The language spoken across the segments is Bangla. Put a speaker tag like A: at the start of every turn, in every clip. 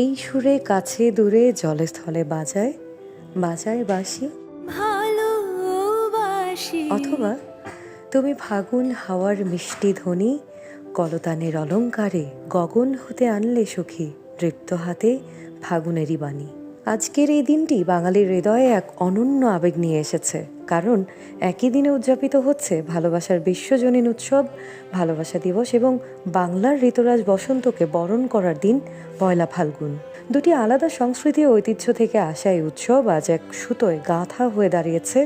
A: এই সুরে কাছে দূরে জলে স্থলে বাজায় বাজায় বাঁশি,
B: ভালোবাসি।
A: অথবা তুমি ফাগুন হাওয়ার মিষ্টি ধ্বনি কলতানের অলঙ্কারে গগন হতে আনলে সখী তৃপ্ত হাতে ফাগুনেরই বাণী। আজকের এই দিনটি বাঙালির হৃদয়ে এক অনন্য আবেগ নিয়ে এসেছে, কারণ একই দিনে উদযাপিত হচ্ছে ভালোবাসার বিশ্বজনীন উৎসব ভালোবাসা দিবস এবং বাংলার ঋতুরাজ বসন্তকে বরণ করার দিন পয়লা ফাল্গুন। দুটি আলাদা সংস্কৃতি ও ঐতিহ্য থেকে আসা এই উৎসব আজ এক সুতোয় গাঁথা হয়ে দাঁড়িয়েছে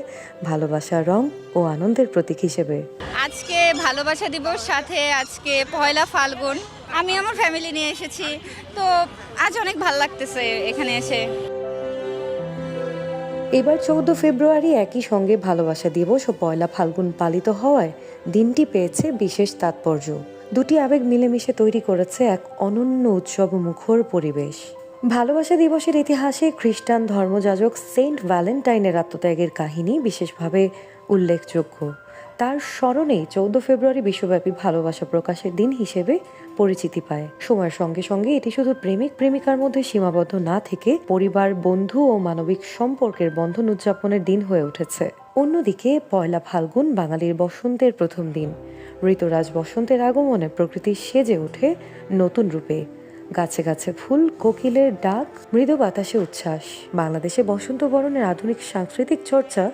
A: ভালোবাসার রং ও আনন্দের প্রতীক হিসেবে।
C: আজকে ভালোবাসা দিবস, সাথে আজকে পয়লা ফাল্গুন। আমি আমার ফ্যামিলি নিয়ে এসেছি, তো আজ অনেক ভালো লাগতেছে এখানে এসে।
A: এবার 14 ফেব্রুয়ারি একই সঙ্গে ভালোবাসা দিবস ও পয়লা ফাল্গুন পালিত হওয়ায় দিনটি পেয়েছে বিশেষ তাৎপর্য। দুটি আবেগ মিলেমিশে তৈরি করেছে এক অনন্য উৎসব মুখর পরিবেশ। ভালোবাসা দিবসের ইতিহাসে খ্রিস্টান ধর্মযাজক সেন্ট ভ্যালেন্টাইনের আত্মত্যাগের কাহিনী বিশেষভাবে উল্লেখযোগ্য। তার স্মরণেই 14 ফেব্রুয়ারি বিশ্বব্যাপী ভালোবাসা প্রকাশের দিন হিসেবে পরিচিতি পায়। সময়ের সঙ্গে সঙ্গে এটি শুধু প্রেমিক প্রেমিকার মধ্যে সীমাবদ্ধ না থেকে পরিবার, বন্ধু ও মানবিক সম্পর্কের বন্ধন উদযাপনের দিন হয়ে উঠেছে। অন্যদিকে পয়লা ফাল্গুন বাঙালির বসন্তের প্রথম দিন। ঋতুরাজ বসন্তের আগমনে প্রকৃতি সেজে ওঠে নতুন রূপে। গাছে গাছে ফুল, কোকিলের ডাক, মৃদু বাতাসে উচ্ছ্বাস। বাংলাদেশে বসন্ত বরণের আধুনিক সাংস্কৃতিক চর্চা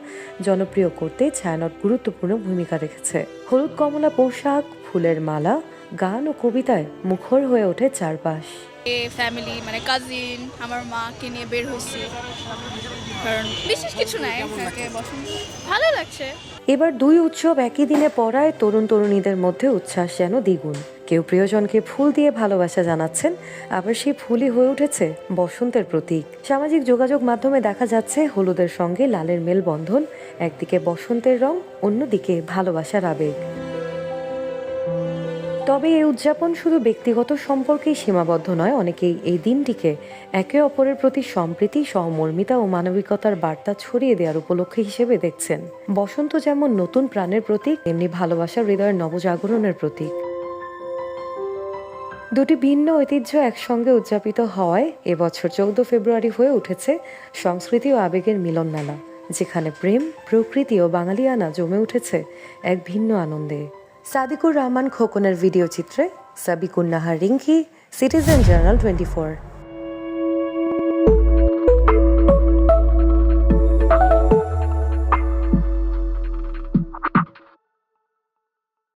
A: জনপ্রিয় করতে ছায়ানট গুরুত্বপূর্ণ ভূমিকা রেখেছে। হলুদ কমলা পোশাক, ফুলের মালা, গান ও কবিতায় মুখর হয়ে ওঠে চারপাশ।
B: ফ্যামিলি মানে কাজিন, আমার মাকে নিয়ে বের হচ্ছি, কারণ বিশেষ কিছু নাই, বসন্ত ভালো লাগছে।
A: এবার দুই উৎসব একই দিনে পড়ায় তরুণ তরুণীদের মধ্যে উচ্ছ্বাস যেন দ্বিগুণ। কেউ প্রিয়জনকে ফুল দিয়ে ভালোবাসা জানাচ্ছেন, আবার সেই ফুলই হয়ে উঠেছে বসন্তের প্রতীক। সামাজিক যোগাযোগ মাধ্যমে দেখা যাচ্ছে হলুদের সঙ্গে লালের মেলবন্ধন, একদিকে বসন্তের রং, অন্যদিকে ভালোবাসার আবেগ। তবে এই উদযাপন শুধু ব্যক্তিগত সম্পর্কেই সীমাবদ্ধ নয়, অনেকেই এই দিনটিকে একে অপরের প্রতি সম্প্রীতি, সহমর্মিতা ও মানবিকতার বার্তা ছড়িয়ে দেওয়ার উপলক্ষ হিসেবে দেখছেন। বসন্ত যেমন নতুন প্রাণের প্রতীক, তেমনি ভালোবাসার হৃদয়ের নবজাগরণের প্রতীক। দুটি ভিন্ন ঐতিহ্য একসঙ্গে উদযাপিত হওয়ায় এবছর 14 ফেব্রুয়ারি হয়ে উঠেছে সংস্কৃতি ও আবেগের মিলন মেলা, যেখানে প্রেম, প্রকৃতি ও বাঙালিয়ানা জমে উঠেছে এক ভিন্ন আনন্দে। সাদিকুর রহমান খোকনের ভিডিও চিত্রে সাবিকুন নাহার রিঙ্কি, সিটিজেন জার্নাল 24।